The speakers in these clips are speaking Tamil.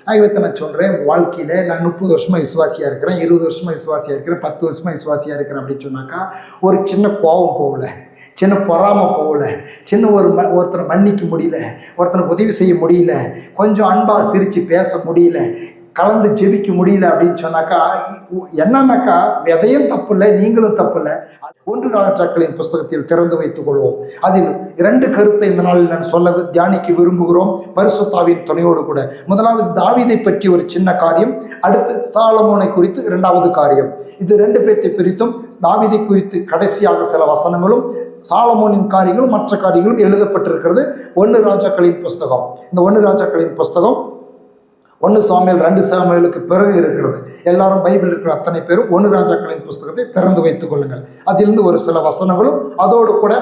ஆகியவத்தை நான் சொல்கிறேன். வாழ்க்கையில் நான் 30 வருஷமாக விசுவாசியாக இருக்கிறேன், 20 வருஷமாக விசுவாசியாக இருக்கிறேன், 10 வருஷமாக விசுவாசியாக இருக்கிறேன் அப்படின்னு சொன்னாக்கா ஒரு சின்ன கோபம் போகல, சின்ன பொறாமை போகல, சின்ன ஒருத்தரை மன்னிக்க முடியல, ஒருத்தனுக்கு உதவி செய்ய முடியல, கொஞ்சம் அன்பாக சிரித்து பேச முடியல, கலந்து ஜெபிக்க முடியல அப்படின்னு சொன்னாக்கா என்னன்னாக்கா விதையும் தப்பு இல்லை, நீங்களும் தப்பு இல்லை. 1 ராஜாக்களின் புஸ்தகத்தில் திறந்து வைத்துக் கொள்வோம். அதில் 2 கருத்தை இந்த நாளில் நான் சொல்ல தியானிக்க விரும்புகிறோம், பரிசுத்தாவின் துணையோடு கூட. முதலாவது தாவீதை பற்றி ஒரு சின்ன காரியம், அடுத்து சாலமோனை குறித்து 2வது காரியம். இது 2 பேர்த்தை பிரித்தும் தாவீதை குறித்து கடைசியாக சில வசனங்களும் சாலமோனின் காரியங்களும் மற்ற காரியங்களும் எழுதப்பட்டிருக்கிறது 1 ராஜாக்களின் புஸ்தகம். இந்த 1 ராஜாக்களின் புஸ்தகம் 1 சாமுவேல் 2 சாமுவேலுக்கு பிறகு இருக்கிறது. எல்லாரும் பைபிள் இருக்கிற அத்தனை பேரும் 1 ராஜாக்களின் புஸ்தகத்தை திறந்து வைத்துக் கொள்ளுங்கள். அதிலிருந்து ஒரு சில வசனங்களும் அதோடு கூட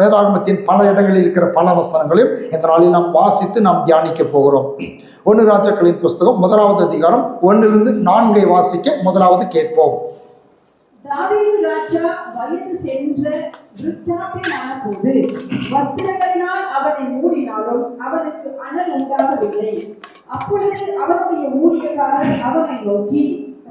வேதாகமத்தின் பல இடங்களில் இருக்கிற பல வசனங்களையும் இந்த நாளில் நாம் வாசித்து நாம் தியானிக்க போகிறோம். 1 ராஜாக்களின் புஸ்தகம் 1வது அதிகாரம் 1லிருந்து 4 வாசிக்க முதலாவது கேட்போம். தாவீது ராஜா வயது சென்ற விருத்தாப்பியனான போது வஸ்திரங்களினால் அவனை மூடினாலும் அவனுக்கு அனல் உண்டாகவில்லை. அப்பொழுது அவனுடைய ஊழியக்காரர் அவனை நோக்கி,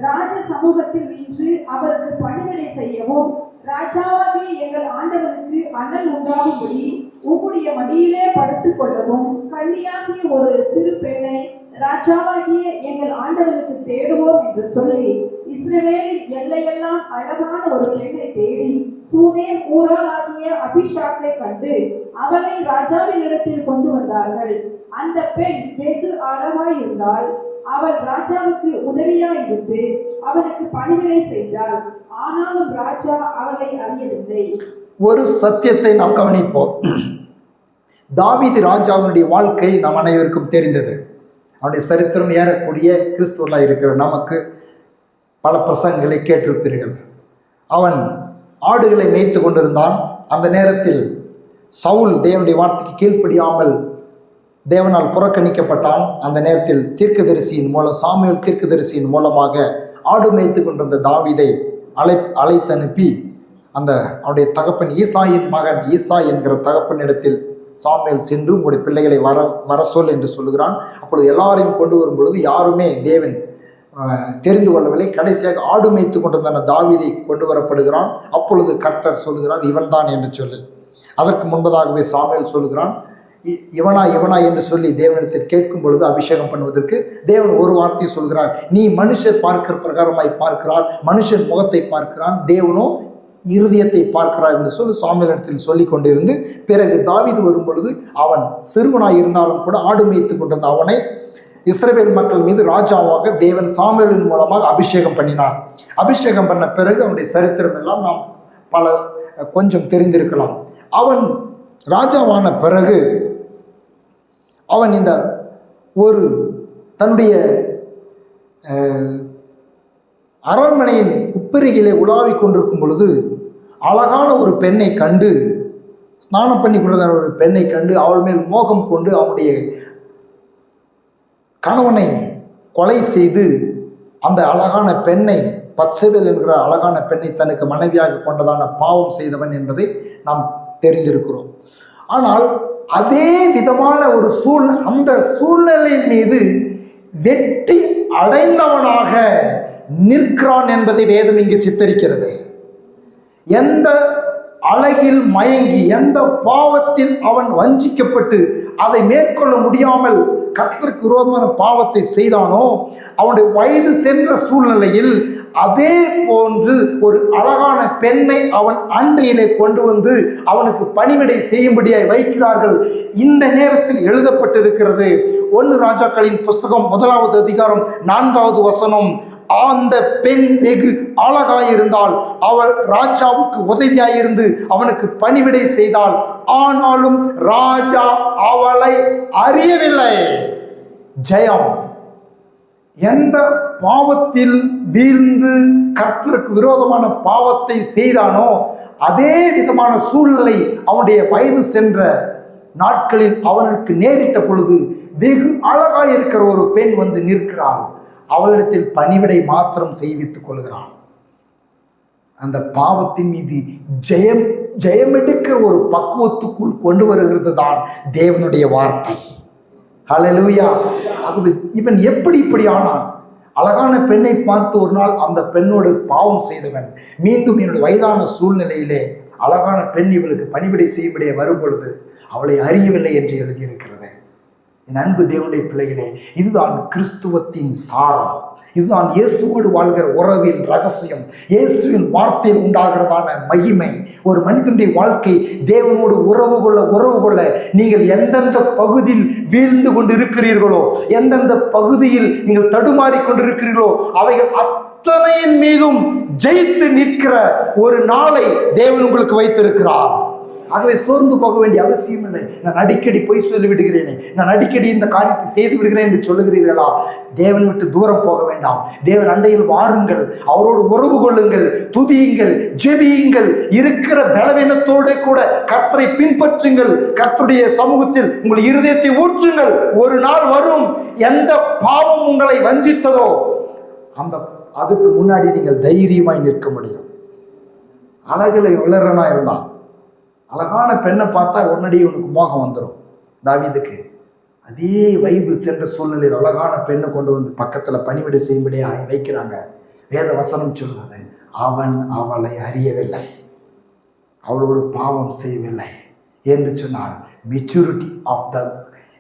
ராஜ சமூகத்தில் நின்று அவருக்கு பணிவிடை செய்யவும் ராஜாவாகிய எங்கள் ஆண்டவனுக்கு அனல் உண்டாகும்படி உம்முடைய மடியிலே படுத்துக் கொள்ளவும் கன்னியாகிய ஒரு சிறு பெண்ணை ராஜாவாகிய எங்கள் ஆண்டவனுக்கு தேடுவோம் என்று சொல்லி இஸ்ரவேலின் எல்லையெல்லாம் அழகான ஒரு பெண்ணை தேடி சூனேம் ஊராளாகிய அபிஷாக்கை கண்டு அவளை ராஜாவின் இடத்தில் கொண்டு வந்தார்கள். அந்த பெண் வெகு அழகாய் இருந்தால் அவள் ராஜாவுக்கு உதவியாயிருந்து அவனுக்கு பணிவிடை செய்தாள். ஆனாலும் ராஜா அவளை அறியவில்லை. ஒரு சத்தியத்தை நாம் கவனிப்போம். தாவீது ராஜாவினுடைய வாழ்க்கை நம் அனைவருக்கும் தெரிந்தது. அவனுடைய சரித்திரம் ஏறக்கூடிய கிறிஸ்துவர்களாக இருக்கிற நமக்கு பல பிரசங்களை கேட்டிருப்பீர்கள். அவன் ஆடுகளை மேய்த்து கொண்டிருந்தான். அந்த நேரத்தில் சவுல் தேவனுடைய வார்த்தைக்கு கீழ்ப்படியாமல் தேவனால் புறக்கணிக்கப்பட்டான். அந்த நேரத்தில் தீர்க்கதரிசியின் மூலம் சாமுவேல் தீர்க்கதரிசியின் மூலமாக ஆடு மேய்த்து கொண்டிருந்த தாவீதை அழைத்தனுப்பி அந்த அவருடைய தகப்பன் ஈசாயின் மகன் ஈசா என்கிற தகப்பனிடத்தில் சாமுவேல் சென்று உங்களுடைய பிள்ளைகளை வர சொல் என்று சொல்லுகிறான். அப்பொழுது எல்லாரையும் கொண்டு வரும் பொழுது யாருமே தேவன் தெரிந்து கொள்ளவில்லை. கடைசியாக ஆடு மேய்த்து கொண்டிருந்த தாவீதை கொண்டு வரப்படுகிறான். அப்பொழுது கர்த்தர் சொல்லுகிறார், இவன்தான் என்று சொல்லி. அதற்கு முன்பதாகவே சாமுவேல் சொல்லுகிறான், இவனா என்று சொல்லி தேவனிடத்தில் கேட்கும் பொழுது அபிஷேகம் பண்ணுவதற்கு தேவன் ஒரு வார்த்தை சொல்கிறார், நீ மனுஷர் பார்க்கிற பிரகாரமாய் பார்க்கிறார், மனுஷன் முகத்தை பார்க்கிறான், தேவனோ இருதயத்தை பார்க்கிறார் என்று சொல்லி சாமுவேலிடத்தில் சொல்லி கொண்டிருந்து பிறகு தாவீது வரும் பொழுது அவன் சிறுவனாய் இருந்தாலும் கூட ஆடு மேய்த்து கொண்டிருந்த அவனை இஸ்ரவேல் மக்கள் மீது ராஜாவாக தேவன் சாமுவேலின் மூலமாக அபிஷேகம் பண்ணினார். அபிஷேகம் பண்ண பிறகு அவனுடைய சரித்திரம் எல்லாம் நாம் கொஞ்சம் தெரிந்திருக்கலாம். அவன் ராஜாவான பிறகு அவன் இந்த ஒரு தன்னுடைய அரண்மனையின் உப்பரிகிலே உலாவிக் கொண்டிருக்கும் பொழுது அழகான ஒரு பெண்ணை கண்டு, ஸ்நானம் பண்ணி கொண்டிருந்த ஒரு பெண்ணை கண்டு அவள் மேல் மோகம் கொண்டு அவனுடைய கணவனை கொலை செய்து அந்த அழகான பெண்ணை பத்சேபேல் என்கிற அழகான பெண்ணை தனக்கு மனைவியாக கொண்டதான பாவம் செய்தவன் என்பதை நாம் தெரிந்திருக்கிறோம். ஆனால் அதே விதமான ஒரு அந்த சூழ்நிலையின் மீது வெற்றி அடைந்தவனாக நிற்கிறான் என்பதை வேதம் இங்கு சித்தரிக்கிறது. எந்த அழகில் மயங்கி எந்த பாவத்தில் அவன் வஞ்சிக்கப்பட்டு அதை மேற்கொள்ள முடியாமல் கர்த்தருக்கு விரோதமான பாவத்தை செய்தானோ, அவனுடைய வயது சென்ற சூழ்நிலையில் அதே போன்று ஒரு அழகான பெண்ணை அவன் அண்டையிலே கொண்டு வந்து அவனுக்கு பணிவிடை செய்யும்படியாய் வைக்கிறார்கள். இந்த நேரத்தில் எழுதப்பட்டிருக்கிறது 1 ராஜாக்களின் புஸ்தகம் 1வது அதிகாரம் 4வது வசனம், அந்த பெண் வெகு அழகாயிருந்தால் அவள் ராஜாவுக்கு உதவியாயிருந்து அவனுக்கு பணிவிடை செய்தாள். ஆனாலும் ராஜா அவளை அறியவில்லை. ஜெயம். எந்த பாவத்தில் வீழ்ந்து கர்த்தருக்கு விரோதமான பாவத்தை செய்தானோ அதே விதமான சூழ்நிலை அவனுடைய வயது சென்ற நாட்களில் அவனுக்கு நேரிட்ட பொழுது வெகு அழகாயிருக்கிற ஒரு பெண் வந்து நிற்கிறாள். அவளிடத்தில் பணிவிடை மாத்திரம் செய்வித்துக் கொள்கிறான். அந்த பாவத்தின் மீது ஜெயமெடுக்கிற ஒரு பக்குவத்துக்குள் கொண்டு வருகிறது தான் தேவனுடைய வார்த்தை. ஹல்லேலூயா. ஆகவே இவன் எப்படி இப்படி ஆனான்? அழகான பெண்ணை பார்த்து ஒரு நாள் அந்த பெண்ணோடு பாவம் செய்தவன் மீண்டும் என்னுடைய வயதான சூழ்நிலையிலே அழகான பெண் இவளுக்கு பணிவிடை செய்யும்படியே வரும் பொழுது அவளை அறியவில்லை என்று எழுதியிருக்கிறது. என் அன்பு தேவனுடைய பிள்ளைகளே, இதுதான் கிறிஸ்துவத்தின் சாரம். இதுதான் இயேசுவோடு வாழ்கிற உறவின் ரகசியம். இயேசுவின் வார்த்தையில் உண்டாகிறதான மகிமை. ஒரு மனிதனுடைய வாழ்க்கை தேவனோடு உறவு கொள்ள நீங்கள் எந்தெந்த பகுதியில் வீழ்ந்து கொண்டு இருக்கிறீர்களோ, எந்தெந்த பகுதியில் நீங்கள் தடுமாறி கொண்டிருக்கிறீர்களோ, அவைகள் அத்தனையின் மீதும் ஜெயித்து நிற்கிற ஒரு நாளை தேவன் உங்களுக்கு வைத்திருக்கிறார். ஆகவே சோர்ந்து போக வேண்டிய அவசியம் இல்லை. நான் அடிக்கடி பொய் சொல்லி விடுகிறேனே, நான் அடிக்கடி இந்த காரியத்தை செய்து விடுகிறேன் என்று சொல்லுகிறீர்களா? தேவன் விட்டு தூரம் போக வேண்டாம். தேவன் அண்டையில் வாருங்கள், அவரோடு உறவு கொள்ளுங்கள், துதியுங்கள், ஜெபியுங்கள். இருக்கிற பலவீனத்தோடு கூட கர்த்தரை பின்பற்றுங்கள். கர்த்தருடைய சமூகத்தில் உங்கள் இருதயத்தை ஊற்றுங்கள். ஒரு நாள் வரும், எந்த பாவம் உங்களை வஞ்சித்ததோ அதுக்கு முன்னாடி நீங்கள் தைரியமாய் நிற்க முடியும். அழகுல வளரனா இருந்தான், அழகான பெண்ணை பார்த்தா உடனடியே உனக்கு மோகம் வந்துடும். தாவீதுக்கு அதே வயது சென்ற சூழ்நிலையில் அழகான பெண்ணை கொண்டு வந்து பக்கத்தில் பணிவிடை செய்யும்படியே வைக்கிறாங்க. வேத வசனம் சொல்லுகிறது, அவன் அவளை அறியவில்லை, அவளோடு பாவம் செய்யவில்லை என்று சொன்னால் maturity of the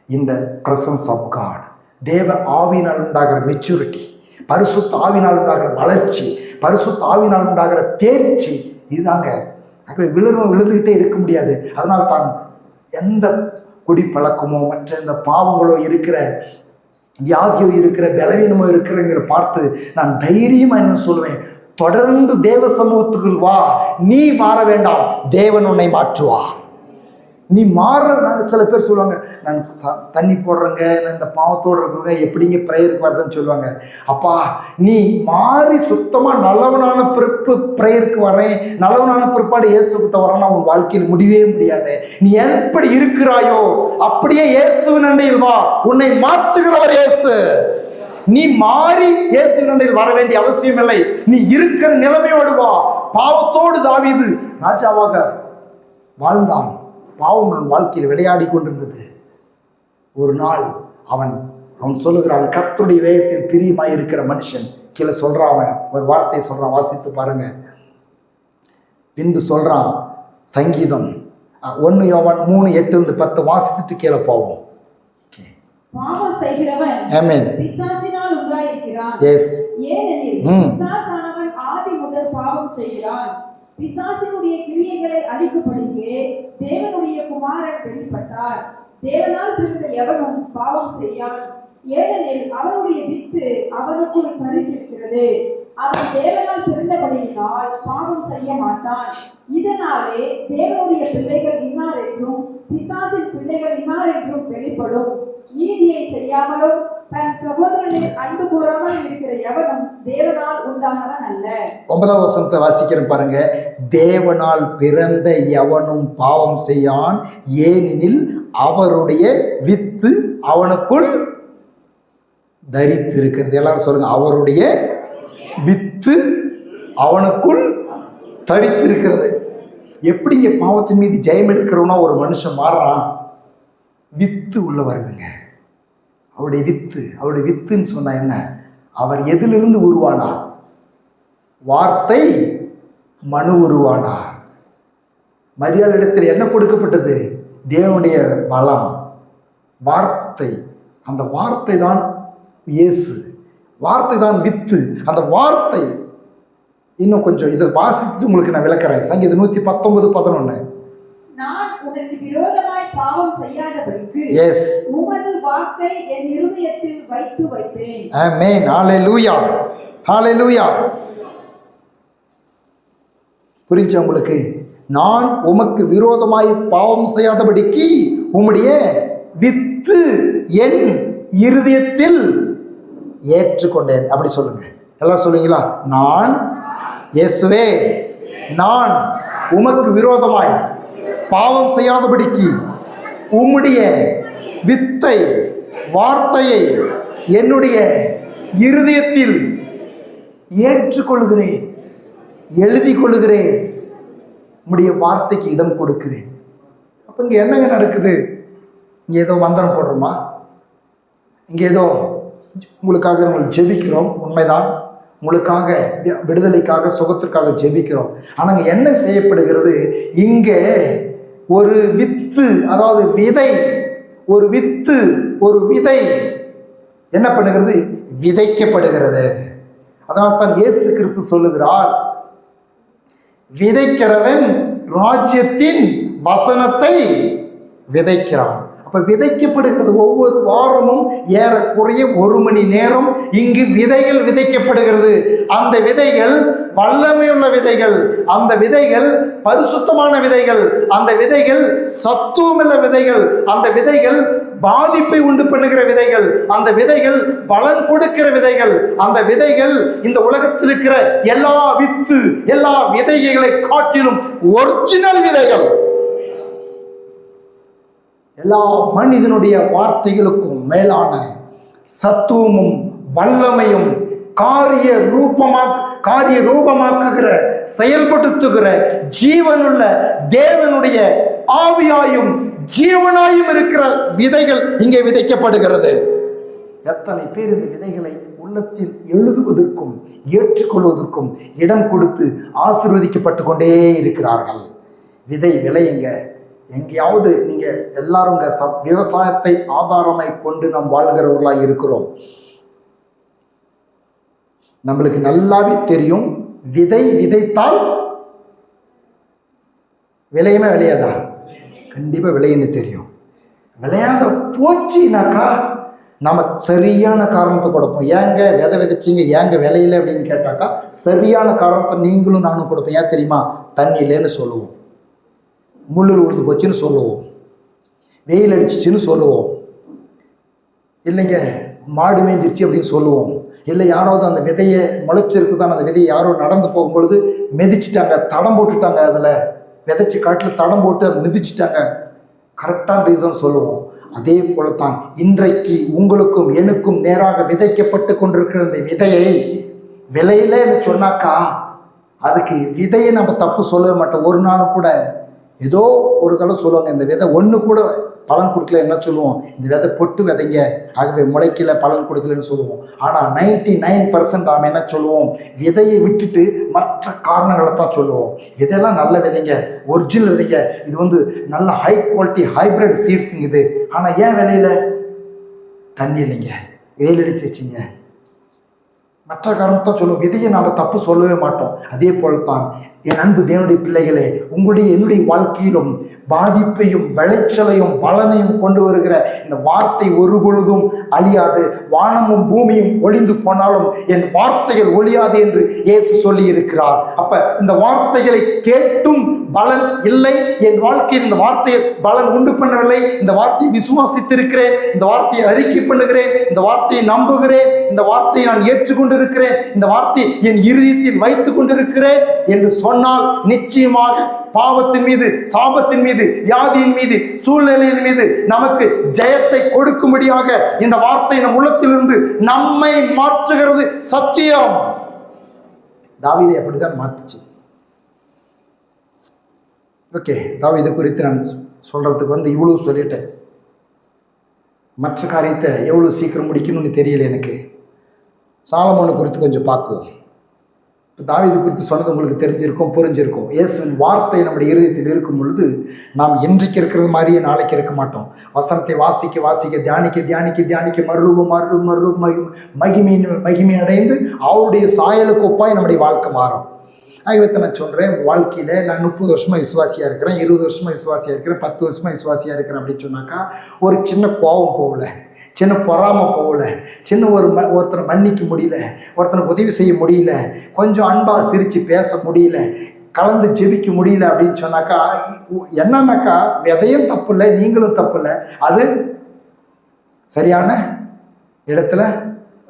in the presence of God. தேவ ஆவியினால் உண்டாகிற மெச்சூரிட்டி, பரிசுத்த ஆவியினால் உண்டாகிற வளர்ச்சி, பரிசுத்த ஆவியினால் உண்டாகிற தேர்ச்சி, இதுதாங்க. அப்போ விழுந்துக்கிட்டே இருக்க முடியாது. அதனால் தான் எந்த குடிப்பழக்கமோ மற்ற இந்த பாவங்களோ இருக்கிற வியாதியோ இருக்கிற பலவீனமோ இருக்கிறவங்களை பார்த்து நான் தைரியமாக என்ன சொல்லுவேன், தொடர்ந்து தேவ சமூகத்துக்குள் வா. நீ மாற வேண்டாம், தேவன் உன்னை மாற்றுவார். நீ மாற. சில பேர் சொல்லுவாங்க, நான் தண்ணி போடுறேங்க, நான் இந்த பாவத்தோடு இருக்கிறேங்க, எப்படிங்க ப்ரேயருக்கு வருதுன்னு சொல்லுவாங்க. அப்பா, நீ மாறி சுத்தமாக நல்லவனான ப்ரேயருக்கு வரேன், நல்லவனான பிற்பாடு இயேசுகிட்ட வரேன்னா உன் வாழ்க்கையில் முடியவே முடியாது. நீ எப்படி இருக்கிறாயோ அப்படியே இயேசுவின் அண்டையில் வா. உன்னை மாற்றுகிறவர் இயேசு. நீ மாறி இயேசுவின் அண்டையில் வர வேண்டிய அவசியம் இல்லை. நீ இருக்கிற நிலைமையோடு வா. பாவத்தோடு தாவீது ராஜாவாக வாழ்ந்தான். பாவம் அவன் வாழ்க்கையில் விளையாடி கொண்டிருந்தது. ஒரு நாள் அவன் சொல்லுகிறான், கர்த்தருடைய வேகத்தில் பிரியமாய் இருக்கிற மனுஷன். கீழே சொல்றான், அவன் ஒரு வார்த்தையை சொல்றான், வாசித்து பாருங்க. பின்பு சொல்றான், சங்கீதம் 1 யோவான் 3:8-10 வாசித்துட்டு கீழே போவோம். பாவம் செய்கிறவன் ஆமென் பிசாசினால் உண்டாயிருக்கிறான். எஸ். ஏனெனில் பிசாசானவன் ஆதி முதல் பாவம் செய்கிறான். பிசாசினுடைய கிரியைகளை அழிக்கும்படியே தேவனுடைய குமாரன் வெளிப்பட்டார். தேவனால் பிறந்த எவனும் பாவம் செய்யான், ஏனெனில் அவனுடைய வித்து அவனுக்குள் தரித்திருக்கிறது. அவன் தேவனால் பிறந்தபடியினால் பாவம் செய்ய மாட்டான். இதனாலே தேவனுடைய பிள்ளைகள் இன்னார் என்றும் பிசாசின் பிள்ளைகள் இன்னார் என்றும் வெளிப்படும். நீதியை செய்யாமலும் தன் சகோதரனை அன்பு கூறாமல் இருக்கிற எவனும் தேவனால் உண்டானவன் அல்ல. 9வது வசனத்தை வாசிக்கிறேன் பாருங்க. தேவனால் பிறந்த எவனும் பாவம் செய்யான், ஏனெனில் அவருடைய வித்து அவனுக்குள் தரித்திருக்கிறது. எல்லாரும் சொல்லுங்க, அவருடைய வித்து அவனுக்குள் தரித்திருக்கிறது. எப்படிங்க பாவத்தின் மீது ஜெயம் எடுக்கிறோம்னா ஒரு மனுஷன் மாறுறான்? வித்து உள்ள வருதுங்க. அவருடைய வித்துன்னு சொன்னா என்ன? அவர் எதிலிருந்து உருவானார்? வார்த்தை மனு உருவானார். மரியாள் இடத்தில் என்ன கொடுக்கப்பட்டது? தேவனுடைய பலம், வார்த்தை. அந்த வார்த்தை தான் இயேசு, வார்த்தை தான் வித்து. அந்த வார்த்தை இன்னும் கொஞ்சம் இதை வாசித்து உங்களுக்கு நான் விளக்குறேன். சங்கீதம் 119:11. நான் உனக்கு விரோதமாய் பாவம் செய்யாதபடிக்கு எஸ் உமது வாக்கை என் இருதயத்தில் வைத்து வைத்தேன். ஆமென். ஹல்லேலூயா, ஹல்லேலூயா. புரிஞ்சா உங்களுக்கு? நான் உமக்கு விரோதமாய் பாவம் செய்யாதபடிக்கு உம்முடைய வித்து என் இருதயத்தில் ஏற்றுக்கொண்டேன். அப்படி சொல்லுங்க, எல்லாம் சொல்லுவீங்களா? நான் இயேசுவே, நான் உமக்கு விரோதமாய் பாவம் செய்யாதபடிக்கு உம்முடைய வித்தை, வார்த்தையை என்னுடைய இருதயத்தில் ஏற்றுக்கொள்கிறேன், எழுதி கொள்கிறேன், உம்முடைய வார்த்தைக்கு இடம் கொடுக்கிறேன். அப்போ இங்கே என்னங்க நடக்குது? இங்கே ஏதோ மந்திரம் போடுறோமா? இங்கே ஏதோ உங்களுக்காக நம்ம ஜெபிக்கிறோம், உண்மைதான். உங்களுக்காக விடுதலைக்காக சுகத்திற்காக ஜெபிக்கிறோம். ஆனால் அங்கே என்ன செய்யப்படுகிறது? இங்கே ஒரு வித்து, அதாவது விதை, ஒரு வித்து, ஒரு விதை என்ன பண்ணுகிறது? விதைக்கப்படுகிறது. அதனால் தான் இயேசு கிறிஸ்து சொல்லுகிறார், விதைக்கிறவன் ராஜ்யத்தின் வசனத்தை விதைக்கிறான். அப்ப விதைக்கப்படுகிறது. ஒவ்வொரு வாரமும் ஏறக்குறைய 1 மணி நேரம் இங்கு விதைகள் விதைக்கப்படுகிறது. அந்த விதைகள் வல்லமையுள்ள விதைகள், அந்த விதைகள் பரிசுத்தமான விதைகள், அந்த விதைகள் சத்துவமுள்ள விதைகள், அந்த விதைகள் பாதிப்பை உண்டு பண்ணுகிற விதைகள், அந்த விதைகள் பலன் கொடுக்கிற விதைகள், அந்த விதைகள் இந்த உலகத்தில் இருக்கிற எல்லா வித்து, எல்லா விதைகளை காட்டிலும் ஒரிஜினல் விதைகள். எல்லா மனிதனுடைய வார்த்தைகளுக்கும் மேலான சத்துவமும் வல்லமையும் காரிய ரூபமாக்குகிற, செயல்படுத்துகிற ஜீவனுள்ள தேவனுடைய ஆவியாயும் ஜீவனாயும் இருக்கிற விதைகள் இங்கே விதைக்கப்படுகிறது. எத்தனை பேர் இந்த விதைகளை உள்ளத்தில் எழுதுவதற்கும் ஏற்றுக்கொள்வதற்கும் இடம் கொடுத்து ஆசீர்வதிக்கப்பட்டு கொண்டே இருக்கிறார்கள். விதை விளையுங்க. எங்கேயாவது நீங்கள் எல்லாரும் விவசாயத்தை ஆதாரமாய் கொண்டு நாம் வாழ்கிறவர்களாக இருக்கிறோம். நம்மளுக்கு நல்லாவே தெரியும், விதை விதைத்தால் விளையுமே விளையாதா? கண்டிப்பாக விளையுன்னு தெரியும். விளையாத போச்சுனாக்கா நம்ம சரியான காரணத்தை கொடுப்போம். ஏங்க விதை விதைச்சிங்க, ஏங்க விளையில அப்படின்னு கேட்டாக்கா சரியான காரணத்தை நீங்களும் நானும் கொடுப்போம். ஏன் தெரியுமா? தண்ணி இல்லைன்னு சொல்லுவோம், முள்ளில் விழுந்து போச்சுன்னு சொல்லுவோம், வெயில் அடிச்சிச்சின்னு சொல்லுவோம், இல்லைங்க மாடு மேய்ஞ்சிருச்சு அப்படின்னு சொல்லுவோம், இல்லை யாராவது அந்த விதையை முளைச்சிருக்குதான், அந்த விதையை யாரோ நடந்து போகும்பொழுது மிதிச்சிட்டாங்க, தடம் போட்டுட்டாங்க, அதில் விதைச்சி காட்டில் தடம் போட்டு அதை மிதிச்சிட்டாங்க, கரெக்டான ரீசன் சொல்லுவோம். அதே போலத்தான் இன்றைக்கு உங்களுக்கும் எனக்கும் நேராக விதைக்கப்பட்டு கொண்டிருக்கிற இந்த விதையை விளையிலன்னு சொன்னாக்கா அதுக்கு விதையை நம்ம தப்பு சொல்லவே மாட்டோம். ஒரு நாளும் கூட ஏதோ ஒரு தடவை சொல்லுவாங்க, இந்த விதை ஒன்று கூட பலன் கொடுக்கல, என்ன சொல்லுவோம்? இந்த விதை பொட்டு விதைங்க, ஆகவே முளைக்கல, பலன் கொடுக்கலன்னு சொல்லுவோம். ஆனால் 99% நாம் என்ன சொல்லுவோம்? விதையை விட்டுட்டு மற்ற காரணங்களை தான் சொல்லுவோம். விதையெல்லாம் நல்ல விதைங்க, ஒரிஜினல் விதைங்க, இது நல்ல ஹை குவாலிட்டி ஹைப்ரிட் சீட்ஸுங்க இது. ஆனால் ஏன் விலையில? தண்ணி இல்லைங்க, வெயில் அடிச்சிருச்சிங்க, மற்ற காரணத்தான் சொல்லுவோம். விதையை நாம் தப்பு சொல்லவே மாட்டோம். அதே போலத்தான் என் அன்பு தேவனுடைய பிள்ளைகளே, உங்களுடைய என்னுடைய வாழ்க்கையிலும் பாதிப்பையும் விளைச்சலையும் பலனையும் கொண்டு வருகிற இந்த வார்த்தை ஒரு பொழுதும் அழியாது. வானமும் பூமியும் ஒளிந்து போனாலும் என் வார்த்தைகள் ஒழியாது என்று இயேசு சொல்லி இருக்கிறார். அப்ப இந்த வார்த்தைகளை கேட்டும் பலன் இல்லை, என் வாழ்க்கையில் இந்த வார்த்தையை பலன் உண்டு பண்ணவில்லை, இந்த வார்த்தையை விசுவாசித்திருக்கிறேன், இந்த வார்த்தையை அறிக்கை பண்ணுகிறேன், இந்த வார்த்தையை நம்புகிறேன், இந்த வார்த்தையை நான் ஏற்றுக்கொண்டிருக்கிறேன், இந்த வார்த்தையை என் இருதயத்தில் வைத்துக் கொண்டிருக்கிறேன் என்று சொன்னால் நிச்சயமாக பாவத்தின் மீது, சாபத்தின் மீது, வியாதியின் மீது, சூழ்நிலையின் மீது நமக்கு ஜெயத்தை கொடுக்கும்படியாக இந்த வார்த்தை நம் உள்ளத்திலிருந்து நம்மை மாற்றுகிறது. சத்தியம். தாவீதை அப்படித்தான் மாற்றுச்சு. ஓகே, தாவீது குறித்து நான் சொல்றதுக்கு இவ்வளவு சொல்லிட்டேன். மற்ற காரியத்தை எவ்வளோ சீக்கிரம் முடிக்கணும்னு தெரியல எனக்கு. சாலமோனை குறித்து கொஞ்சம் பார்க்குவோம். இப்போ தாவீது குறித்து சொன்னது உங்களுக்கு தெரிஞ்சிருக்கும், புரிஞ்சிருக்கும். இயேசுவின் வார்த்தை நம்முடைய இருதயத்தில் இருக்கும் பொழுது நாம் இன்றைக்கு இருக்கிறது மாதிரியே நாளைக்கு இருக்க மாட்டோம். வசனத்தை வாசிக்க வாசிக்க, தியானிக்க தியானிக்க தியானிக்க மறுரூபம் மகிமை அடைந்து அவருடைய சாயலுக்கு ஒப்பாய் நம்முடைய வாழ்க்கை மாறும். ஆகவே நான் சொல்கிறேன், வாழ்க்கையில் நான் 30 வருஷமாக விசுவாசியாக இருக்கிறேன், 20 வருஷமாக விசுவாசியாக இருக்கிறேன், 10 வருஷமாக விசுவாசியாக இருக்கிறேன் அப்படின்னு சொன்னாக்கா ஒரு சின்ன கோபம் போகலை, சின்ன பொறாமை போகலை, சின்ன ஒருத்தரை மன்னிக்க முடியல, ஒருத்தனுக்கு உதவி செய்ய முடியல, கொஞ்சம் அன்பாக சிரித்து பேச முடியல, கலந்து ஜெபிக்க முடியல அப்படின்னு சொன்னாக்கா என்னன்னாக்கா விதையும் தப்பு இல்லை, நீங்களும் தப்பு இல்லை, அது சரியான இடத்துல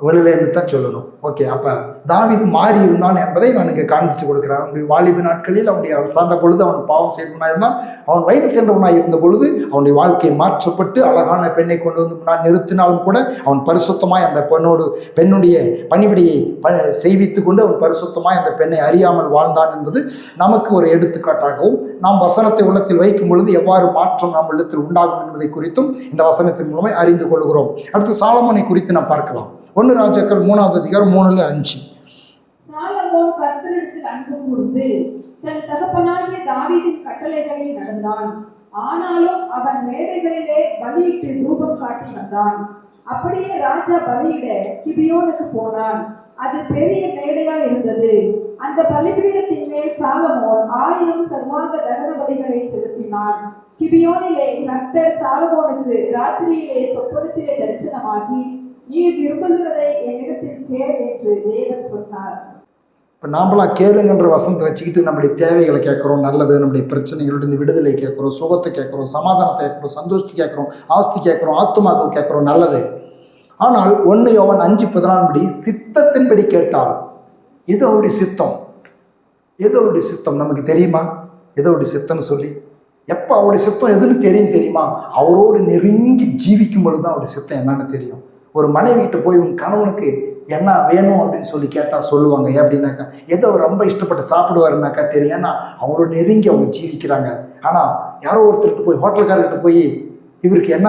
விழலைன்னு தான் சொல்லணும். ஓகே, அப்போ தாவீது மாறி இருந்தான் என்பதை நான் இங்கே காண்பித்து கொடுக்குறேன். அவனுடைய வாலிப நாட்களில் அவனுடைய அரசாண்ட பொழுது அவன் பாவம் செய்தவனாக இருந்தான். அவன் வயது சென்றவனாக இருந்த பொழுது அவனுடைய வாழ்க்கை மாற்றப்பட்டு அழகான பெண்ணை கொண்டு வந்து முன்னால் நிறுத்தினாலும் கூட அவன் பரிசுத்தமாய் அந்த பெண்ணுடைய பணிவிடையை செய்வித்து கொண்டு அவன் பரிசுத்தமாய் அந்த பெண்ணை அறியாமல் வாழ்ந்தான் என்பது நமக்கு ஒரு எடுத்துக்காட்டாகவும், நாம் வசனத்தை உள்ளத்தில் வைக்கும் பொழுது எவ்வாறு மாற்றம் நாம் உள்ளத்தில் உண்டாகும் என்பதை குறித்தும் இந்த வசனத்தின் மூலமாக அறிந்து கொள்கிறோம். அடுத்து சாலமோனை குறித்து நாம் பார்க்கலாம். 1 ராஜாக்கள் 3வது அதிகாரம் 3-5. சாலமோன் கர்த்தரிடத்தில் அன்பு கூர்ந்து தன் தகப்பனாகிய தாவீதின் கட்டளைகளில் நடந்தான். ஆனாலும் அவன் மேடைகளிலே பலியிட்டு தூபம் காட்டி வந்தான். அப்படியே ராஜா பலியிட கிபியோனுக்கு போனான். அது பெரிய மேடையா இருந்தது. அந்த பலிபீடத்தின் மேல் சாலமோன் 1000 சர்வாங்க தகன பலிகளை செலுத்தினான். கிபியோனிலே கர்த்தர் சாலமோனுக்கு ராத்திரியிலே சொப்பனத்திலே தரிசனமாகி, நீ விரும்புகிறதை என்னிடத்தில் கேள் என்று தேவன் சொன்னார். இப்போ நாம்பளா கேளுங்கன்ற வசனத்தை வச்சுக்கிட்டு நம்முடைய தேவைகளை கேட்குறோம், நல்லது, நம்முடைய பிரச்சனைகளிலிருந்து விடுதலை கேட்குறோம், சுகத்தை கேட்குறோம், சமாதானத்தை கேட்குறோம், சந்தோஷத்தை கேட்குறோம், ஆஸ்தி கேட்குறோம், ஆத்துமாக்கள் கேட்குறோம், நல்லது. ஆனால் 1 யோவான் 5:14 படி சித்தத்தின்படி கேட்டால் எது அவருடைய சித்தம்? எது அவருடைய சித்தம் நமக்கு தெரியுமா? எது அவருடைய சித்தம்னு சொல்லி எப்போ அவருடைய சித்தம் எதுன்னு தெரியுமா? அவரோடு நெருங்கி ஜீவிக்கும் பொழுது தான் அவருடைய சித்தம் என்னன்னு தெரியும். ஒரு மனைவிகிட்ட போய் உன் கணவனுக்கு என்ன வேணும் அப்படின்னு சொல்லி கேட்டால் சொல்லுவாங்க. ஏன் அப்படின்னாக்கா, ஏதோ ரொம்ப இஷ்டப்பட்டு சாப்பிடுவாருனாக்கா தெரியும். ஏன்னா அவரோட நெருங்கி அவங்க ஜீவிக்கிறாங்க. ஆனால் யாரோ ஒருத்தருக்கு போய் ஹோட்டல்காரர்கிட்ட போய் இவருக்கு என்ன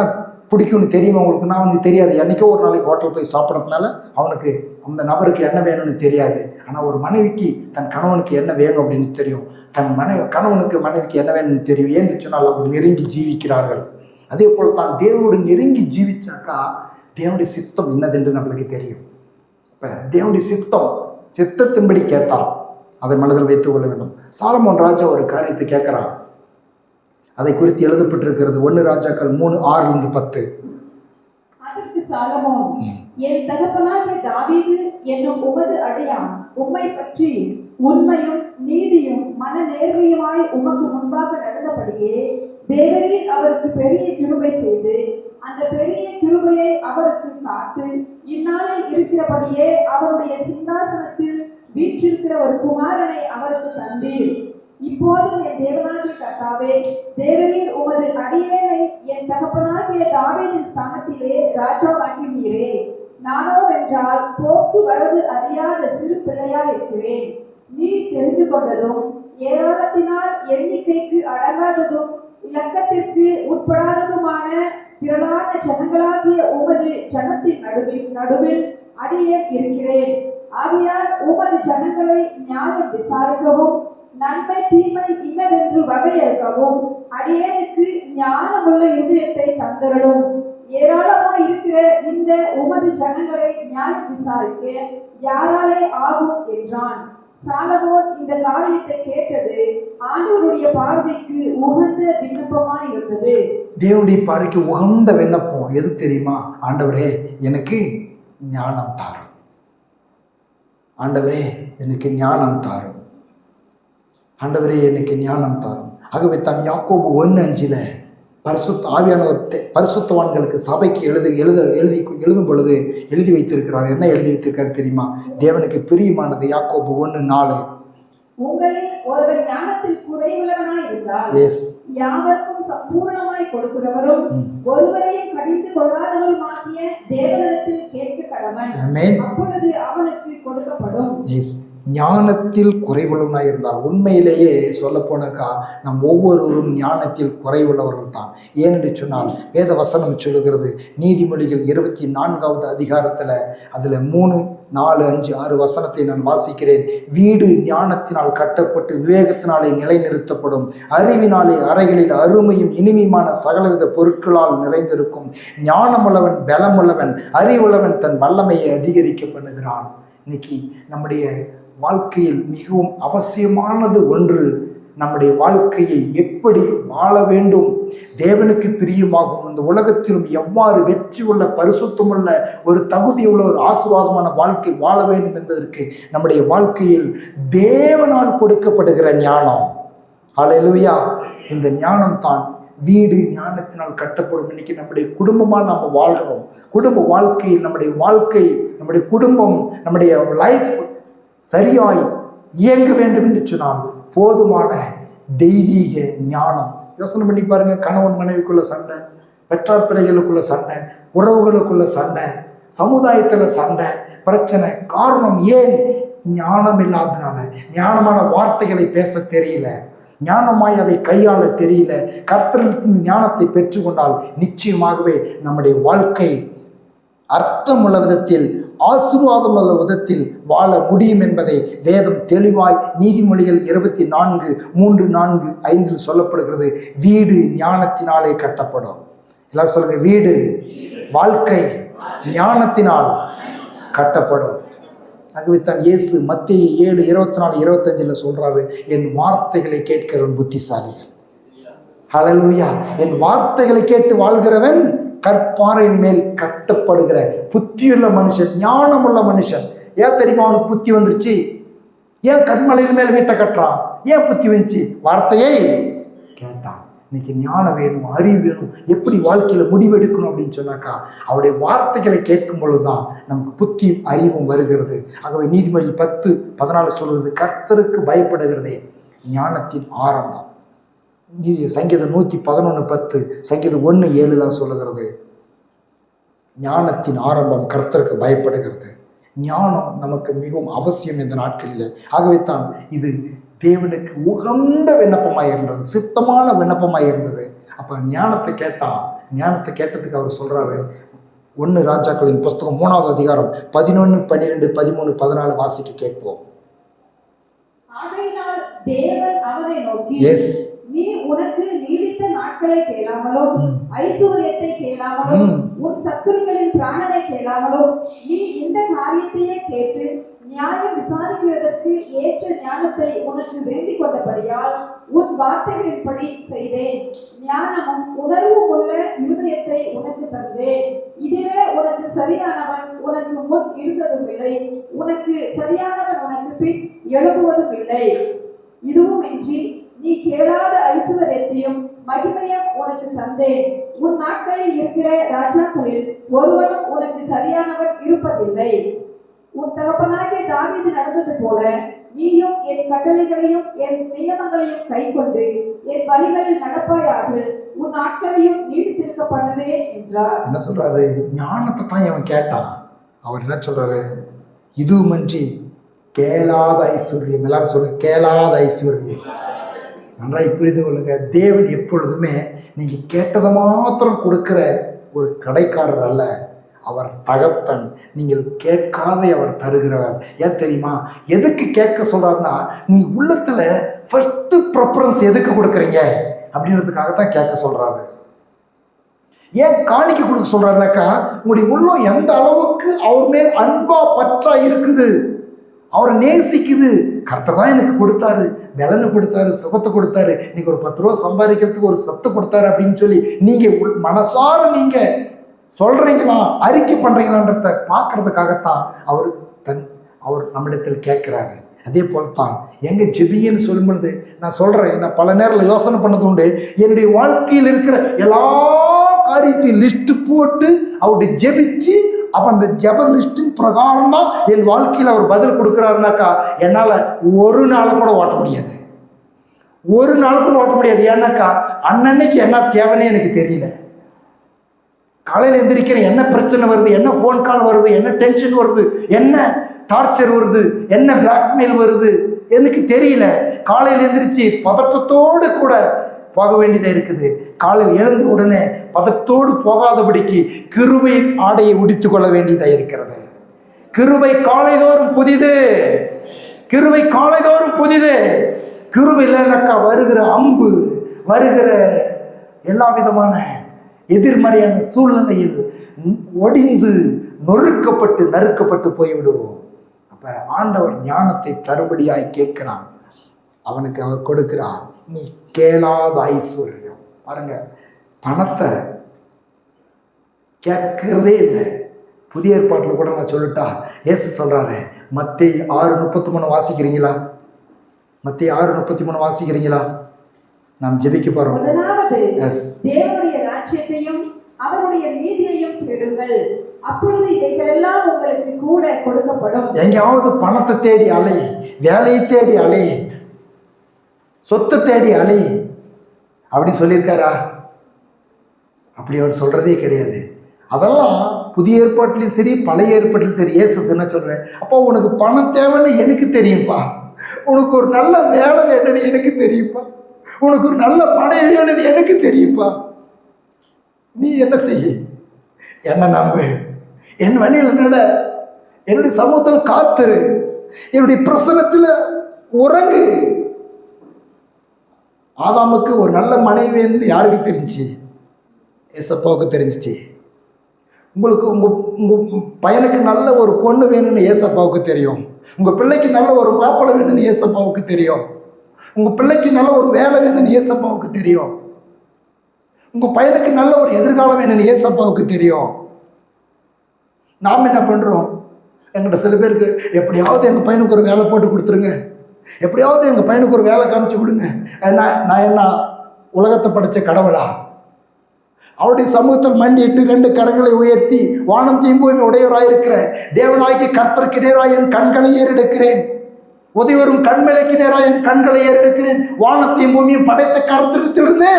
பிடிக்கும்னு தெரியுமா உங்களுக்குன்னா அவனுக்கு தெரியாது. என்றைக்கோ ஒரு நாளைக்கு ஹோட்டல் போய் சாப்பிட்றதுனால அவனுக்கு அந்த நபருக்கு என்ன வேணும்னு தெரியாது. ஆனால் ஒரு மனைவிக்கு தன் கணவனுக்கு என்ன வேணும் அப்படின்னு தெரியும். கணவனுக்கு மனைவிக்கு என்ன வேணும்னு தெரியும். ஏன்னு சொன்னால் அவங்க நெருங்கி ஜீவிக்கிறார்கள். அதே போல் தான் தேவனோடு நெருங்கி ஜீவிச்சாக்கா தேவனுடைய சித்தம் என்னதென்று நம்மளுக்கு தெரியும். இப்போ தேவனுடைய சித்தத்தின்படி கேட்டால் அதை மனதில் வைத்துக் கொள்ள வேண்டும். சாலமோன் ராஜா ஒரு காரியத்தை கேட்குறான். அதை குறித்து எழுதப்பட்டிருக்கிறது 1 ராஜாக்கள் 3:6-10. அதற்கு சாலமோன், என் தகப்பனாகிய தாவீது என்னும் உமது அடியான் உம்மை பற்றி உண்மையும் நீதியும் மன நேர்மையுமாய் உமக்கு முன்பாக நடந்தபடியே தேவரீர் அவருக்கு பெரிய கிருபை செய்து அந்த பெரிய கிருபையை அவருக்கு காத்து இந்நாளில் இருக்கிறபடியே அவருடைய சிங்காசனத்தில் வீற்றிருக்கிற ஒரு குமாரனை அவருக்கு தந்தீர். இப்போதும் என் தேவனாகிய கர்த்தாவே, தேவரீர் உமது அடியேனை என் தகப்பனாகிய தாவீதின் ஸ்தானத்திலே ராஜாவாக்கினீரே. நானோ வென்றால் போக்குவரவு அறியாத சிறு பிள்ளையா இருக்கிறேன். நீ தெரிந்து கொண்டதும் ஏராளத்தினால் எண்ணிக்கைக்கு அடங்காததும் இலக்கத்திற்கு உட்படாததுமான திரளான ஜனங்களாகிய உமது ஜனத்தின் நடுவில் அடியேன் இருக்கிறேன். ஆகையால் உமது ஜனங்களை நியாயம் விசாரிக்கவும் நன்மை தீமை இன்னதென்று வகையறுக்கவும் அடியேனுக்கு ஞானமுள்ள இதயத்தை தந்தருளும். ஏராளமாய் இருக்கிற இந்த உமது ஜனங்களை நியாயம் விசாரிக்க யாராலே ஆகும் என்றான். சாலமோன் இந்த காரியத்தை கேட்டது ஆண்டவருடைய பார்வைக்கு உகந்த விண்ணப்பமாய் இருந்தது. தேவனுடைய பார்வைக்கு உகந்த விண்ணப்பம் எது தெரியுமா? ஆண்டவரே எனக்கு ஞானம் தாரும், ஆண்டவரே எனக்கு ஞானம் தாரும், ஆண்டவரே எனக்கு ஞானம் தாரும். ஆகவே தான் யாக்கோபு 1:5 ஆவியானவர் பரிசுத்தவான்களுக்கு சபைக்கு எழுதும் பொழுது எழுதி வைத்திருக்கிறார். என்ன எழுதி வைத்திருக்காரு தெரியுமா? தேவனுக்கு பிரியமானது. யாக்கோபு 1:4. உங்களில் ஒருவன் ஞானத்தில் குறைவுள்ளவனாய் இருந்தால் யாவருக்கும் சம்பூர்ணமாய் கொடுக்கிறவரும் ஒருவரையும் கடிந்து கொள்ளாதவருமாகிய தேவனிடத்தில் கேட்க கடவன். அப்பொழுது அவனுக்கு கொடுக்கப்படும். ஞானத்தில் குறைவுள்ளவனாக இருந்தால், உண்மையிலேயே சொல்ல போனாக்கா நம் ஒவ்வொருவரும் ஞானத்தில் குறைவுள்ளவர்கள் தான். ஏனென்று சொன்னால் வேத வசனம் சொல்லுகிறது, நீதிமொழிகள் 24வது அதிகாரத்தில் அதில் 3, 4, 5, 6 வசனத்தை நான் வாசிக்கிறேன். வீடு ஞானத்தினால் கட்டப்பட்டு விவேகத்தினாலே நிலைநிறுத்தப்படும். அறிவினாலே அறைகளில் அருமையும் இனிமையுமான சகலவித பொருட்களால் நிறைந்திருக்கும். ஞானமுள்ளவன் பலமுள்ளவன், அறிவுள்ளவன் தன் வல்லமையை அதிகரிக்க பண்ணுகிறான். இன்னைக்கு நம்முடைய வாழ்க்கையில் மிகவும் அவசியமானது ஒன்று, நம்முடைய வாழ்க்கையை எப்படி வாழ வேண்டும், தேவனுக்கு பிரியமாகும், இந்த உலகத்திலும் எவ்வாறு வெற்றி உள்ள பரிசுத்தமுள்ள ஒரு தகுதியுள்ள ஒரு ஆசீர்வாதமான வாழ்க்கை வாழ வேண்டும் என்பதற்கு நம்முடைய வாழ்க்கையில் தேவனால் கொடுக்கப்படுகிற ஞானம். ஹல்லேலூயா. இந்த ஞானம் தான் வீடு ஞானத்தினால் கட்டப்படும். இன்னைக்கு நம்முடைய குடும்பமாக நாம் வாழ்கிறோம். குடும்ப வாழ்க்கையில் நம்முடைய நம்முடைய குடும்பம், நம்முடைய லைஃப் சரியாய் இயங்க வேண்டும் என்று சொன்னால் போதுமான தெய்வீக ஞானம். யோசனை பண்ணி பாருங்க, கணவன் மனைவிக்குள்ள சண்டை, பெற்றார் பிள்ளைகளுக்குள்ள சண்டை, உறவுகளுக்குள்ள சண்டை, சமுதாயத்தில் சண்டை, பிரச்சனை. காரணம் ஏன்? ஞானம் இல்லாதனால. ஞானமான வார்த்தைகளை பேச தெரியல, ஞானமாய் அதை கையாள தெரியல. கர்த்தரிடத்தில் ஞானத்தை பெற்றுக்கொண்டால் நிச்சயமாகவே நம்முடைய வாழ்க்கை அர்த்தமுள்ள விதத்தில், ஆசீர்வாதம் உள்ள விதத்தில் வாழ முடியும் என்பதை வேதம் தெளிவாய் நீதிமொழிகள் 24:3-4-5 சொல்லப்படுகிறது. வீடு ஞானத்தினாலே கட்டப்படும். எல்லாரும் சொல்லுங்க, வீடு வாழ்க்கை ஞானத்தினால் கட்டப்படும். ஆகவே தான் இயேசு மத்தேயு 7:24-25 சொல்றாரு, என் வார்த்தைகளை கேட்கிறவன் புத்திசாலிகள். ஹல்லேலூயா. என் வார்த்தைகளை கேட்டு வாழ்கிறவன் கற்பாறையின் மேல் கட்டப்படுகிற புத்தியுள்ள மனுஷன், ஞானமுள்ள மனுஷன். ஏன் தெரியுமா அவனுக்கு புத்தி வந்துருச்சு? ஏன் கண்மலையின் மேல் வீட்டை கட்டுறான்? ஏன் புத்தி வந்துச்சு? வார்த்தையை கேட்டான். இன்னைக்கு ஞானம் வேணும், அறிவு வேணும், எப்படி வாழ்க்கையில் முடிவெடுக்கணும் அப்படின்னு சொன்னாக்கா அவருடைய வார்த்தைகளை கேட்கும் பொழுதுதான் நமக்கு புத்தி அறிவும் வருகிறது. ஆகவே நீதிமொழிகள் 10:14 சொல்கிறது, கர்த்தருக்கு பயப்படுகிறதே ஞானத்தின் ஆரம்பம். சங்கீதம் 111:10, சங்கீதம் 1:7 சொல்லுகிறது, ஞானத்தின் ஆரம்பம் கர்த்தருக்கு பயப்படுகிறது. ஞானம் நமக்கு மிகவும் அவசியம் இந்த நாட்களில். ஆகவே தான் இது தேவனுக்கு உகந்த விண்ணப்பமாக இருந்தது, சித்தமான விண்ணப்பமாக இருந்தது. அப்போ ஞானத்தை கேட்டான். ஞானத்தை கேட்டதுக்கு அவர் சொல்கிறாரு, 1 ராஜாக்களின் புஸ்தகம் 3ஆவது அதிகாரம் 11, 12, 13, 14 வாசிக்க கேட்போம். தேவன் அவனை நோக்கி, எஸ், நீ உனக்கு நீடித்த நாட்களை கேளாமலும் ஐஸ்வர்யத்தை கேளாமலும் உன் சத்துருக்களின் பிராணனை கேளாமலும் நீ இந்த காரியத்தையே கேட்டு நியாயம் விசாரிக்கிறதற்கு ஏற்ற ஞானத்தை உனக்கு வேண்டிக் கொண்டபடியால் உன் வார்த்தைகளின்படி செய்தேன். ஞானமும் உணர்வும் உள்ள இருதயத்தை உனக்கு தந்தேன். இதிலே உனக்கு சரியானவன் உனக்கு முன் இருந்ததும் இல்லை, உனக்கு சரியானவன் உனக்கு பின் எழுப்புவதும் இல்லை. இதுவுமின்றி நீ கேளாத ஐஸ்வர்யத்தையும் மகிமையும் உனக்கு தந்தேன். உன் நாட்களில் இருக்கிற ராஜாக்களில் ஒருவனும் உனக்கு சரியானவன் இருப்பதில்லை. உன் தகப்பனாகிய தாவீது நடந்தது போல நீயும் என் கட்டளைகளையும் என் நியமங்களையும் கைக்கொண்டு என் வழிகளில் நடப்பாயாக, உன் நாட்களையும் நீடித்திருக்க பண்ணுவேன் என்றார். என்ன சொல்றாரு? ஞானத்தை தான் அவன் கேட்டான். அவர் என்ன சொல்றாரு? இதுவுமன்றி கேளாத ஐஸ்வர்யம். எல்லாரும் சொல்லுங்க, கேளாத ஐஸ்வர்யம். நன்றாய் புரிந்து கொள்ளுங்க. தேவன் எப்பொழுதுமே நீங்க கேட்டதை மாத்திரம் கொடுக்கிற ஒரு கடைக்காரர் அல்ல, அவர் தகப்பன். நீங்கள் கேட்காதை அவர் தருகிறவர். ஏன் தெரியுமா? எதுக்கு கேட்க சொல்றாருன்னா, நீ உள்ளத்துல ஃபர்ஸ்ட் ப்ரிஃபரன்ஸ் எதுக்கு கொடுக்குறீங்க அப்படின்றதுக்காகத்தான் கேட்க சொல்றாரு. ஏன் காணிக்க கொடுக்க சொல்றாருனாக்கா, உங்களுடைய உள்ளம் எந்த அளவுக்கு அவர் மேல் அன்பா பற்றா இருக்குது, அவரை நேசிக்குது. கர்த்தர் தான் எனக்கு கொடுத்தாரு, பலனை கொடுத்தாரு, சுகத்தை கொடுத்தாரு, இன்னைக்கு ஒரு 10 ரூபா சம்பாதிக்கிறதுக்கு ஒரு சத்து கொடுத்தாரு அப்படின்னு சொல்லி நீங்க மனசார நீங்க சொல்றீங்களா, அறிக்கை பண்றீங்களான்றத பார்க்கறதுக்காகத்தான் அவர் நம்மிடத்தில் கேட்கிறாரு. அதே போலத்தான் எங்க ஜெபிங்கன்னு சொல்லும் பொழுது நான் சொல்றேன், நான் பல நேரத்தில் யோசனை பண்ணது உண்டு. என்னுடைய வாழ்க்கையில் இருக்கிற எல்லா காரியத்தையும் லிஸ்ட் போட்டு அவருடைய ஜெபிச்சு, அப்போ அந்த ஜெப லிஸ்டின் பிரகாரம் தான் என் வாழ்க்கையில் அவர் பதில் கொடுக்குறாருனாக்கா என்னால் ஒரு நாளை கூட ஓட்ட முடியாது. ஒரு நாள் கூட ஓட்ட முடியாது. ஏன்னாக்கா அன்னன்னைக்கு என்ன தேவைன்னே எனக்கு தெரியல. காலையில் எந்திரிக்கிறேன், என்ன பிரச்சனை வருது, என்ன ஃபோன் கால் வருது, என்ன டென்ஷன் வருது, என்ன டார்ச்சர் வருது, என்ன பிளாக்மெயில் வருது, எனக்கு தெரியல. காலையில் எந்திரிச்சு பதட்டத்தோடு கூட போக வேண்டியதாக இருக்குது. காலையில் எழுந்த உடனே பதட்டத்தோடு போகாதபடிக்கு கிருபை ஆடையை உடித்து கொள்ள வேண்டியதாக இருக்கிறது. கிருபை காலைதோறும் புதிது, கிருபை காலைதோறும் புதிது. கிருபை இல்லைன்னாக்கா வருகிற அம்பு, வருகிற எல்லா விதமான எதிர்மறையான சூழ்நிலையில் ஒடிந்து நொறுக்கப்பட்டு நறுக்கப்பட்டு போய்விடுவோம். அப்போ ஆண்டவர் ஞானத்தை தரும்படியாய் கேட்கிறான். அவனுக்கு அவர் கொடுக்கிறார். நீ கேளாத ஐஸ்வர்யம். பாருங்க, பணத்தை கேட்கிறதே இல்லை. புதிய ஏற்பாட்டில் கூட நான் சொல்லிட்டா, இயேசு சொல்றாரு, மத்தேயு 6:33 வாசிக்கிறீங்களா? மத்தேயு 6:33 வாசிக்கிறீங்களா? நாம் ஜெபிக்க போறோம். தேவனுடைய ராஜ்யத்தையும் அவருடைய நீதியையும் தேடுங்கள், அப்பொழுது இவைகளெல்லாம் உங்களுக்கு கூட எங்கேயாவது பணத்தை தேடி அலை, வேலையை தேடி அலை, சொத்தை தேடி அலை அப்படி சொல்லியிருக்காரா? அப்படி அவர் சொல்றதே கிடையாது. அதெல்லாம் புதிய ஏற்பாட்டிலையும் சரி பழைய ஏற்பாட்டிலையும் சரி இயேசு என்ன சொல்றேன், அப்போ உனக்கு பணம் தேவைன்னு எனக்கு தெரியும்ப்பா, உனக்கு ஒரு நல்ல வேலை வேணும்னு எனக்கு தெரியும்ப்பா, உனக்கு ஒரு நல்ல மனைவி வேணும்னு எனக்கு தெரியும்ப்பா. நீ என்ன செய்ய? என்ன நம்பு, என் வழியில் நட, என்னுடைய சமூகத்தில் காத்துரு, என்னுடைய பிரசனத்தில் உறங்கு. ஆதாமுக்கு ஒரு நல்ல மனைவின்னு யாருக்கு தெரிஞ்சிச்சு? ஏசப்பாவுக்கு தெரிஞ்சிச்சு. உங்களுக்கு உங்கள் பையனுக்கு நல்ல ஒரு பொண்ணு வேணும்னு ஏசப்பாவுக்கு தெரியும். உங்கள் பிள்ளைக்கு நல்ல ஒரு மாப்பிள்ளை வேணும்னு ஏசப்பாவுக்கு தெரியும். உங்கள் பிள்ளைக்கு நல்ல ஒரு வேலை வேணும்னு ஏசப்பாவுக்கு தெரியும். உங்கள் பையனுக்கு நல்ல ஒரு எதிர்காலம் வேணும்னு ஏசப்பாவுக்கு தெரியும். நாம் என்ன பண்ணுறோம்? எங்கிட்ட சில பேருக்கு எப்படியாவது எங்கள் பையனுக்கு ஒரு வேலை போட்டு கொடுத்துருங்க, எப்படியாவது எங்கள் பையனுக்கு ஒரு வேலை காமிச்சு கொடுங்க. நான் என்ன உலகத்தை படைச்ச கடவுளா? அவருடைய சமூகத்தில் மண்டிட்டு 2 கரங்களை உயர்த்தி வானத்தையும் பூமி உடையவராயிருக்கிற தேவனாகிய கர்த்தருக்கு நேராக என் கண்களை ஏறெடுக்கிறேன், உதவிவரும் கண்மலைக்கு நேராக என் கண்களை ஏறெடுக்கிறேன், வானத்தையும் பூமியும் படைத்த கர்த்தரிடத்திலிருந்து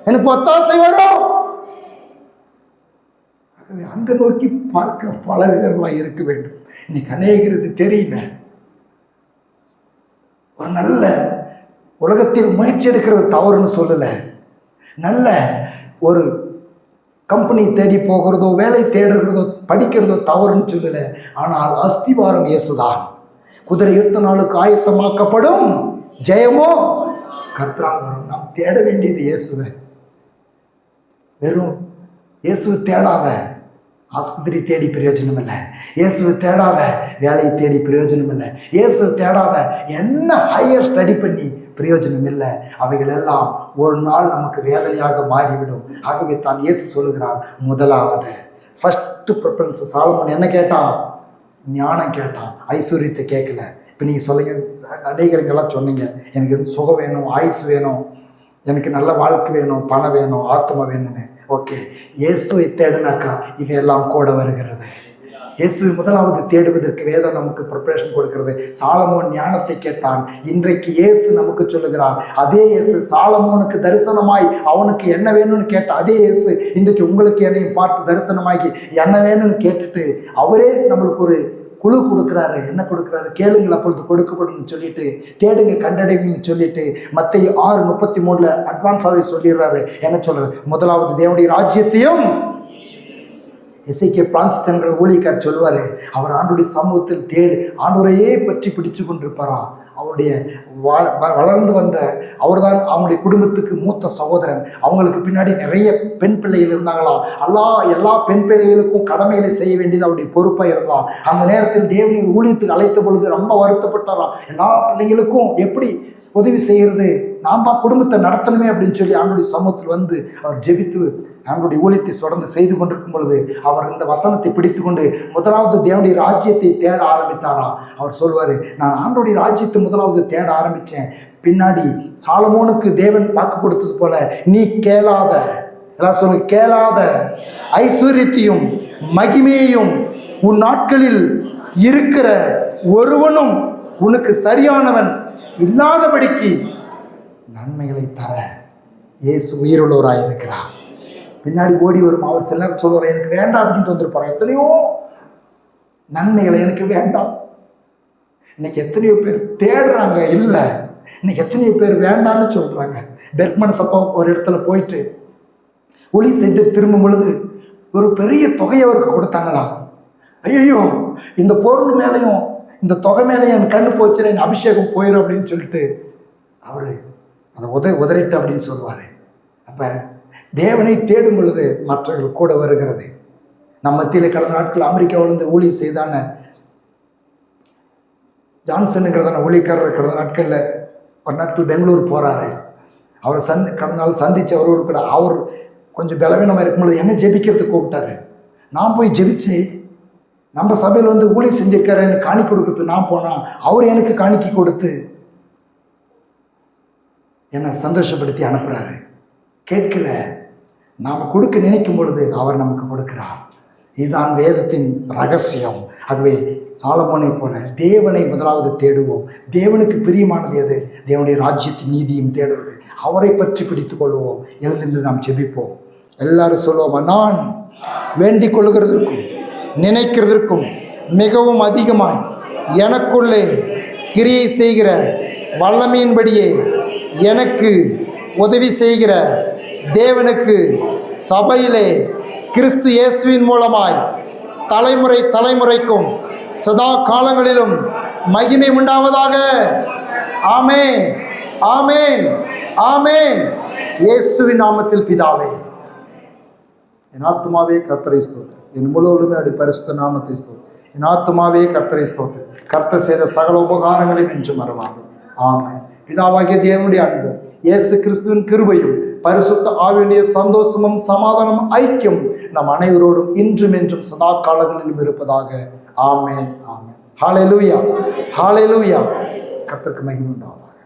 எனக்கு ஒத்தாசை வரும். அங்க நோக்கி பார்க்க பழகுகிறவர்களா இருக்க வேண்டும். இன்னைக்கு அநேகிறது தெரியல. ஒரு நல்ல உலகத்தில் முயற்சி எடுக்கிறது தவறுன்னு சொல்லல, நல்ல ஒரு கம்பெனி தேடி போகிறதோ வேலை தேடுகிறதோ படிக்கிறதோ தவறுன்னு சொல்லல. ஆனால் அஸ்திவாரம் இயேசுதான். குதிரை யுத்த நாளுக்கு ஆயத்தமாக்கப்படும், ஜெயமோ கர்த்தரால் வரும். நாம் தேட வேண்டியது இயேசுவை. வெறும் இயேசுவை தேடாத ஆஸ்பத்திரி தேடி பிரயோஜனம் இல்லை, இயேசுவை தேடாத வேலையை தேடி பிரயோஜனம் இல்லை, இயேசுவை தேடாத என்ன ஹையர் ஸ்டடி பண்ணி பிரயோஜனம் இல்லை. அவைகள் எல்லாம் ஒரு நாள் நமக்கு வேதனையாக மாறிவிடும். ஆகவே தான் இயேசு சொல்லுகிறார், முதலாவது ஃபர்ஸ்ட் ப்ரிஃபரன்ஸ். சாலமோன் என்ன கேட்டான்? ஞானம் கேட்டான், ஐஸ்வர்யத்தை கேட்கல. இப்போ நீங்கள் சொல்லுங்க, அநேகருங்கெல்லாம் சொன்னீங்க, எனக்கு சுகம் வேணும், ஆயுசு வேணும், எனக்கு நல்ல வாழ்க்கை வேணும், பணம் வேணும், ஆத்மா வேணும்னு. ஓகே, இயேசுவை தேடுனாக்கா இவையெல்லாம் கூட வருகிறது. இயேசு முதலாவது தேடுவதற்கு வேதம் நமக்கு ப்ரிப்பரேஷன் கொடுக்கிறது. சாலமோன் ஞானத்தை கேட்டான். இன்றைக்கு இயேசு நமக்கு சொல்லுகிறார், அதே இயேசு சாலமோனுக்கு தரிசனமாய் அவனுக்கு என்ன வேணும்னு கேட்ட அதே இயேசு இன்றைக்கு உங்களுக்கு என்னையும் பார்த்து தரிசனமாகி என்ன வேணும்னு கேட்டுட்டு அவரே நம்மளுக்கு ஒரு குழு கொடுக்குறாரு. என்ன கொடுக்குறாரு? கேளுங்கள் அப்பொழுது கொடுக்கப்படும் சொல்லிட்டு, தேடுங்க கண்டடைங்கன்னு சொல்லிட்டு மத்தேயு 6:33 அட்வான்ஸாகவே சொல்லிடுறாரு. என்ன சொல்றாரு? முதலாவது தேவனுடைய ராஜ்யத்தையும். எசேக்கியா பிரான்சிஸ் என்கிற ஊழியக்கார் சொல்லுவார், அவர் ஆண்டுடைய சமூகத்தில் ஆண்டவரையே பற்றி பிடிச்சு கொண்டிருப்பாராம். அவருடைய வளர்ந்து வந்த அவர்தான் அவங்களுடைய குடும்பத்துக்கு மூத்த சகோதரன். அவங்களுக்கு பின்னாடி நிறைய பெண் பிள்ளைகள் இருந்தாங்களாம். எல்லா பெண் பிள்ளைகளுக்கும் கடமைகளை செய்ய வேண்டியது அவருடைய பொறுப்பாக இருந்தான். அந்த நேரத்தில் தேவனை ஊழியத்துக்கு அழைத்த பொழுது ரொம்ப வருத்தப்பட்டாராம். எல்லா பிள்ளைங்களுக்கும் எப்படி உதவி செய்கிறது, நாம் தான் குடும்பத்தை நடத்தணுமே அப்படின்னு சொல்லி ஆண்டுடைய சமூகத்தில் வந்து அவர் ஜெபித்து ஆண்டுடைய ஊழியத்தை தொடர்ந்து செய்து கொண்டிருக்கும் பொழுது அவர் இந்த வசனத்தை பிடித்து கொண்டு முதலாவது தேவனுடைய ராஜ்யத்தை தேட ஆரம்பித்தாராம். அவர் சொல்வார், நான் ஆண்டுடைய ராஜ்யத்தை முதலாவது தேட ஆரம்பித்தேன், பின்னாடி சாலமோனுக்கு தேவன் வாக்கு கொடுத்தது போல நீ கேளாத, எல்லாம் சொல்லு, கேளாத ஐஸ்வர்யத்தையும் மகிமையையும் உன் நாட்களில் இருக்கிற ஒருவனும் உனக்கு சரியானவன் இல்லாதபடிக்கு நன்மைகளை தர இயேசு உயிருள்ளவராக இருக்கிறார். பின்னாடி ஓடி வரும் அவர் சில நேரம் சொல்லுவார், எனக்கு வேண்டாம் அப்படின்ட்டு வந்திருப்பார். எத்தனையோ நன்மைகளை எனக்கு வேண்டாம். இன்னைக்கு எத்தனையோ பேர் தேடுறாங்க, இல்லை இன்னைக்கு எத்தனையோ பேர் வேண்டாம்னு சொல்றாங்க. பெர்க்மன் சப்பா ஒரு இடத்துல போயிட்டு ஒளி செய்து திரும்பும் பொழுது ஒரு பெரிய தொகையை அவருக்கு கொடுத்தாங்களாம். ஐயோ, இந்த பொருள் மேலேயும் இந்த தொகை மேலேயும் என் கண்ணு போச்சு, என் அபிஷேகம் போயிடும் அப்படின்னு சொல்லிட்டு அவர் அதை உதறிட்டு அப்படின்னு சொல்லுவார். அப்போ தேவனை தேடும் பொழுது மற்றவர்கள் கூட வருகிறது. நம்ம மத்தியில் கடந்த நாட்கள் அமெரிக்காவிலிருந்து ஊழியம் செய்தான ஜான்சனுங்கிறதான ஊழியக்காரர் கடந்த நாட்களில் ஒரு நாட்கள் பெங்களூர் போகிறாரு. அவரை கடந்த நாள் சந்தித்து அவரோடு கூட அவர் கொஞ்சம் பலவீனமாக இருக்கும்பொழுது என்ன ஜெபிக்கிறதுக்கு கூப்பிட்டாரு. நான் போய் ஜெபிச்சு நம்ம சபையில் வந்து ஊழியம் செஞ்சிருக்காரு, எனக்கு காணிக்கை கொடுக்குறது நான் போனால் அவர் எனக்கு காணிக்கை கொடுத்து என்னை சந்தோஷப்படுத்தி அனுப்புகிறாரு. கேட்கல, நாம் கொடுக்க நினைக்கும் பொழுது அவர் நமக்கு கொடுக்கிறார். இதுதான் வேதத்தின் ரகசியம். ஆகவே சாலமோனை போல தேவனை முதலாவது தேடுவோம். தேவனுக்கு பிரியமானது எது? தேவனுடைய ராஜ்யத்தின் நீதியும் தேடுவது. அவரை பற்றி பிடித்துக் கொள்வோம். எழுந்திருந்து நாம் ஜெபிப்போம். எல்லாரும் சொல்லுவோமா, நான் வேண்டிக் கொள்கிறதற்கும் நினைக்கிறதற்கும் மிகவும் அதிகமாய் எனக்குள்ளே கிரியை செய்கிற வல்லமையின்படியே எனக்கு உதவி செய்கிற தேவனுக்கு சபையிலே கிறிஸ்து இயேசுவின் மூலமாய் தலைமுறை தலைமுறைக்கும் சதா காலங்களிலும் மகிமை உண்டாவதாக. ஆமேன், ஆமேன், ஆமேன். இயேசுவின் நாமத்தில் பிதாவே. என் ஆத்துமாவே கர்த்தரை ஸ்தோத்திரம். என் முழுவதுமே அடி பரிசுத்த நாமத்தை ஸ்தோத்திரம். என் ஆத்துமாவே கர்த்தரை ஸ்தோத்திரம். கர்த்தர் செய்த சகல உபகாரங்களையும் என்று மறவாது. ஆமென். பிதாவாகிய தேவனுடைய அன்பும் இயேசு கிறிஸ்துவின் கிருபையும் பரிசுத்த ஆவியுடைய சந்தோஷமும் சமாதானம் ஐக்கியம் நம் அனைவரோடும் இன்றும் என்றும் சதா காலங்களிலும் இருப்பதாக. ஆமென், ஆமென். ஹல்லேலூயா, ஹல்லேலூயா. கர்த்தருக்கு மகிமை உண்டாவதாக.